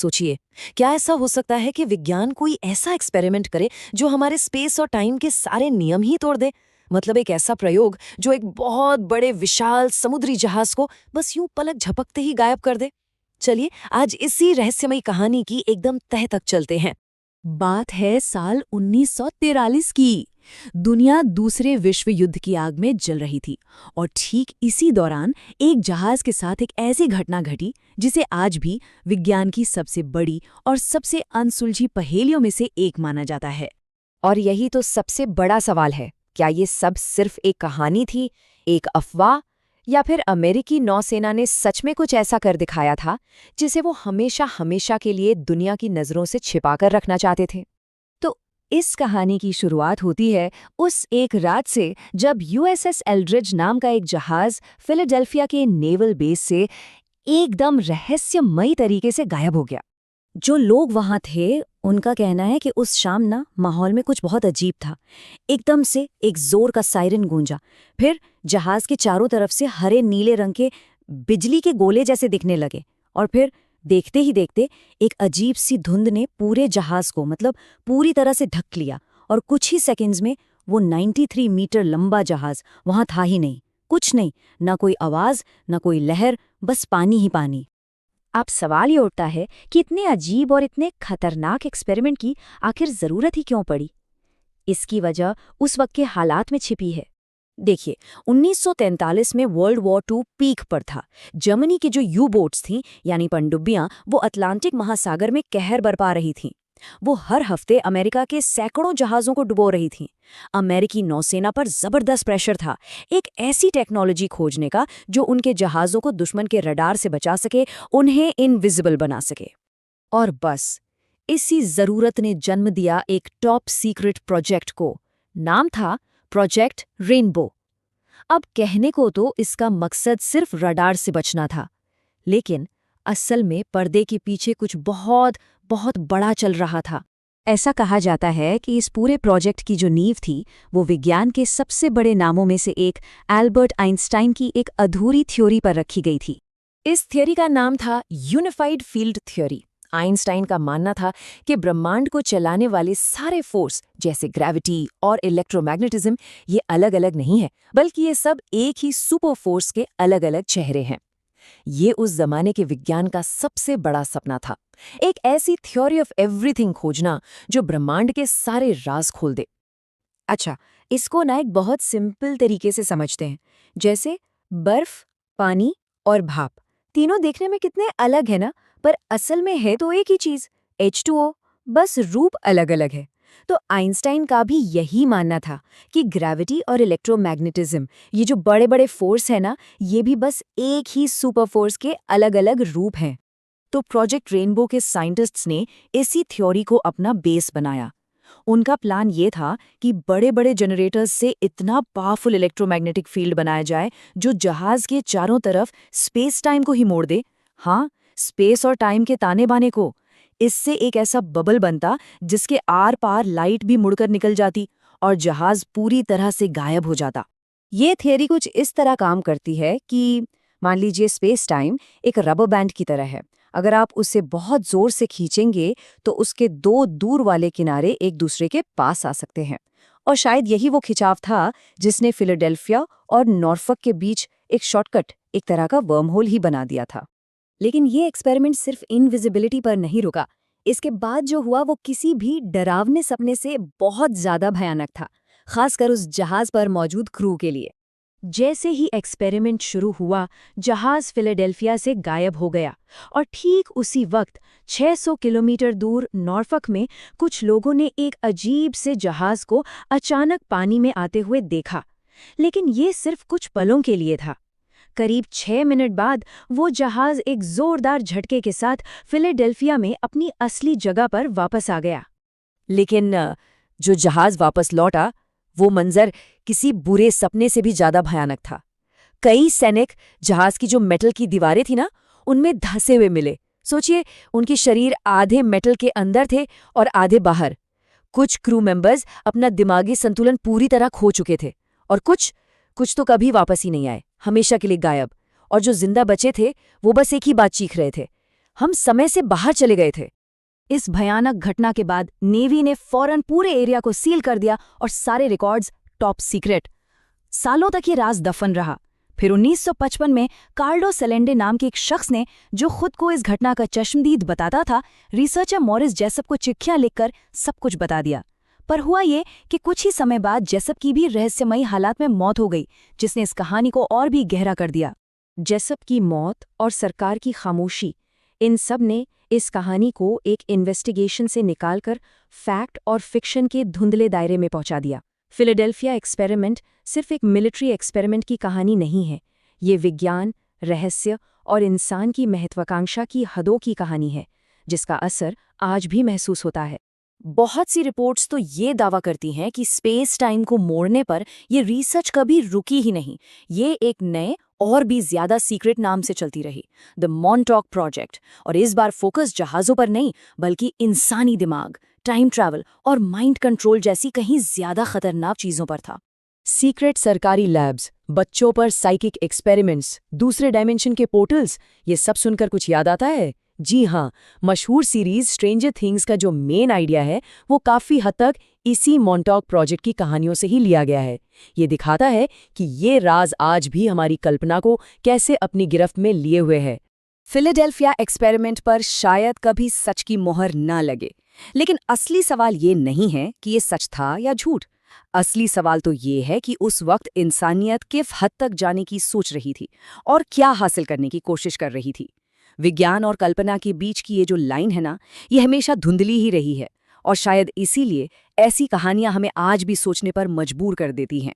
सोचिए, क्या ऐसा हो सकता है कि विज्ञान कोई ऐसा एक्सपेरिमेंट करे जो हमारे स्पेस और टाइम के सारे नियम ही तोड़ दे? मतलब एक ऐसा प्रयोग जो एक बहुत बड़े विशाल समुद्री जहाज को बस यूं पलक झपकते ही गायब कर दे। चलिए आज इसी रहस्यमयी कहानी की एकदम तह तक चलते हैं। बात है साल 1943 की। दुनिया दूसरे विश्व युद्ध की आग में जल रही थी और ठीक इसी दौरान एक जहाज के साथ एक ऐसी घटना घटी जिसे आज भी विज्ञान की सबसे बड़ी और सबसे अनसुलझी पहेलियों में से एक माना जाता है। और यही तो सबसे बड़ा सवाल है, क्या ये सब सिर्फ एक कहानी थी, एक अफवाह, या फिर अमेरिकी नौसेना ने सच में कुछ ऐसा कर दिखाया था जिसे वो हमेशा हमेशा के लिए दुनिया की नज़रों से छिपाकर रखना चाहते थे? तो इस कहानी की शुरुआत होती है उस एक रात से जब यूएसएस एल्ड्रिज नाम का एक जहाज फिलाडेल्फिया के नेवल बेस से एकदम रहस्यमयी तरीके से गायब हो गया। जो लोग वहां थे उनका कहना है कि उस शाम ना माहौल में कुछ बहुत अजीब था। एकदम से एक जोर का सायरन गूंजा, फिर जहाज के चारों तरफ से हरे नीले रंग के बिजली के गोले जैसे दिखने लगे और फिर देखते ही देखते एक अजीब सी धुंध ने पूरे जहाज को मतलब पूरी तरह से ढक लिया और कुछ ही सेकंड्स में वो 93 मीटर लंबा जहाज वहां था ही नहीं। कुछ नहीं, ना कोई आवाज, ना कोई लहर, बस पानी ही पानी। अब सवाल ये उठता है कि इतने अजीब और इतने खतरनाक एक्सपेरिमेंट की आखिर जरूरत ही क्यों पड़ी? इसकी वजह उस वक्त के हालात में छिपी है। देखिए, 1943 में वर्ल्ड वॉर II पीक पर था। जर्मनी की जो यू बोट्स थीं यानी पनडुब्बियां, वो अटलांटिक महासागर में कहर बरपा रही थीं। वो हर हफ्ते अमेरिका के सैकड़ों जहाज़ों को डुबो रही थीं। अमेरिकी नौसेना पर जबरदस्त प्रेशर था एक ऐसी टेक्नोलॉजी खोजने का जो उनके जहाज़ों को दुश्मन के रडार से बचा सके, उन्हें इनविजिबल बना सके। और बस इसी जरूरत ने जन्म दिया एक टॉप सीक्रेट प्रोजेक्ट को। नाम था प्रोजेक्ट रेनबो। अब कहने को तो इसका मकसद सिर्फ रडार से बचना था, लेकिन असल में पर्दे के पीछे कुछ बहुत बहुत बड़ा चल रहा था। ऐसा कहा जाता है कि इस पूरे प्रोजेक्ट की जो नींव थी वो विज्ञान के सबसे बड़े नामों में से एक एल्बर्ट आइंस्टाइन की एक अधूरी थ्योरी पर रखी गई थी। इस थ्योरी का नाम था यूनिफाइड फील्ड थ्योरी। आइंस्टाइन का मानना था कि ब्रह्मांड को चलाने वाले सारे फोर्स जैसे ग्रेविटी और इलेक्ट्रोमैग्नेटिज्म ये अलग अलग नहीं है, बल्कि ये सब एक ही सुपर फोर्स के अलग अलग चेहरे हैं। ये उस जमाने के विज्ञान का सबसे बड़ा सपना था, एक ऐसी थ्योरी ऑफ एवरीथिंग खोजना जो ब्रह्मांड के सारे राज खोल दे। अच्छा, इसको ना एक बहुत सिंपल तरीके से समझते हैं, जैसे बर्फ, पानी और भाप तीनों देखने में कितने अलग है ना, पर असल में है तो एक ही चीज, H2O, बस रूप अलग अलग है। तो आइंस्टाइन का भी यही मानना था कि ग्रेविटी और इलेक्ट्रोमैग्नेटिज्म, ये जो बड़े बड़े फोर्स है ना, ये भी बस एक ही सुपर फोर्स के अलग अलग रूप हैं। तो प्रोजेक्ट रेनबो के साइंटिस्ट्स ने इसी थ्योरी को अपना बेस बनाया। उनका प्लान ये था कि बड़े बड़े जनरेटर्स से इतना पावरफुल इलेक्ट्रोमैग्नेटिक फील्ड बनाया जाए जो जहाज के चारों तरफ स्पेस टाइम को ही मोड़ दे। हाँ, स्पेस और टाइम के ताने बाने को। इससे एक ऐसा बबल बनता जिसके आर पार लाइट भी मुड़कर निकल जाती और जहाज पूरी तरह से गायब हो जाता। ये थियरी कुछ इस तरह काम करती है कि मान लीजिए स्पेस टाइम एक रबर बैंड की तरह है। अगर आप उसे बहुत जोर से खींचेंगे तो उसके दो दूर वाले किनारे एक दूसरे के पास आ सकते हैं। और शायद यही वो खिंचाव था जिसने फिलाडेल्फिया और नॉर्फॉक के बीच एक शॉर्टकट, एक तरह का वर्महोल ही बना दिया था। लेकिन ये एक्सपेरिमेंट सिर्फ इनविजिबिलिटी पर नहीं रुका। इसके बाद जो हुआ वो किसी भी डरावने सपने से बहुत ज्यादा भयानक था, खासकर उस जहाज पर मौजूद क्रू के लिए। जैसे ही एक्सपेरिमेंट शुरू हुआ, जहाज फिलाडेल्फिया से गायब हो गया और ठीक उसी वक्त 600 किलोमीटर दूर नॉर्फॉक में कुछ लोगों ने एक अजीब से जहाज को अचानक पानी में आते हुए देखा। लेकिन ये सिर्फ कुछ पलों के लिए था। करीब 6 मिनट बाद वो जहाज एक जोरदार झटके के साथ फिलाडेल्फिया में अपनी असली जगह पर वापस आ गया। लेकिन जो जहाज वापस लौटा वो मंजर किसी बुरे सपने से भी ज्यादा भयानक था। कई सैनिक जहाज की जो मेटल की दीवारें थी ना, उनमें धंसे हुए मिले। सोचिए, उनके शरीर आधे मेटल के अंदर थे और आधे बाहर। कुछ क्रू मेंबर्स अपना दिमागी संतुलन पूरी तरह खो चुके थे और कुछ तो कभी वापस ही नहीं आए, हमेशा के लिए गायब। और जो जिंदा बचे थे वो बस एक ही बात चीख रहे थे, हम समय से बाहर चले गए थे। इस भयानक घटना के बाद नेवी ने फौरन पूरे एरिया को सील कर दिया और सारे रिकॉर्ड्स टॉप सीक्रेट। सालों तक ये राज दफन रहा। फिर 1955 में कार्लो सेलेंडे नाम के एक शख्स ने, जो खुद को इस घटना का चश्मदीद बताता था, रिसर्चर मॉरिस जेसप को चिट्ठियां लिखकर सब कुछ बता दिया। पर हुआ ये कि कुछ ही समय बाद जेसप की भी रहस्यमयी हालात में मौत हो गई, जिसने इस कहानी को और भी गहरा कर दिया। जेसप की मौत और सरकार की खामोशी, इन सब ने इस कहानी को एक इन्वेस्टिगेशन से निकालकर फैक्ट और फिक्शन के धुंधले दायरे में पहुंचा दिया। फिलाडेल्फिया एक्सपेरिमेंट सिर्फ एक मिलिट्री एक्सपेरिमेंट की कहानी नहीं है, ये विज्ञान, रहस्य और इंसान की महत्वाकांक्षा की हदों की कहानी है, जिसका असर आज भी महसूस होता है। बहुत सी रिपोर्ट्स तो ये दावा करती हैं कि स्पेस टाइम को मोड़ने पर ये रिसर्च कभी रुकी ही नहीं। ये एक नए और भी ज्यादा सीक्रेट नाम से चलती रही, द मॉन्टॉक प्रोजेक्ट। और इस बार फोकस जहाज़ों पर नहीं, बल्कि इंसानी दिमाग, टाइम ट्रैवल और माइंड कंट्रोल जैसी कहीं ज्यादा खतरनाक चीज़ों पर था। सीक्रेट सरकारी लैब्स, बच्चों पर साइकिक एक्सपेरिमेंट्स, दूसरे डायमेंशन के पोर्टल्स, ये सब सुनकर कुछ याद आता है? जी हाँ, मशहूर सीरीज स्ट्रेंजर थिंग्स का जो मेन आइडिया है वो काफ़ी हद तक इसी मॉन्टॉक प्रोजेक्ट की कहानियों से ही लिया गया है। ये दिखाता है कि ये राज आज भी हमारी कल्पना को कैसे अपनी गिरफ्त में लिए हुए है। फिलाडेल्फिया एक्सपेरिमेंट पर शायद कभी सच की मोहर ना लगे, लेकिन असली सवाल ये नहीं है कि ये सच था या झूठ। असली सवाल तो ये है कि उस वक्त इंसानियत किस हद तक जाने की सोच रही थी और क्या हासिल करने की कोशिश कर रही थी। विज्ञान और कल्पना के बीच की ये जो लाइन है ना, ये हमेशा धुंधली ही रही है, और शायद इसीलिए ऐसी कहानियां हमें आज भी सोचने पर मजबूर कर देती हैं।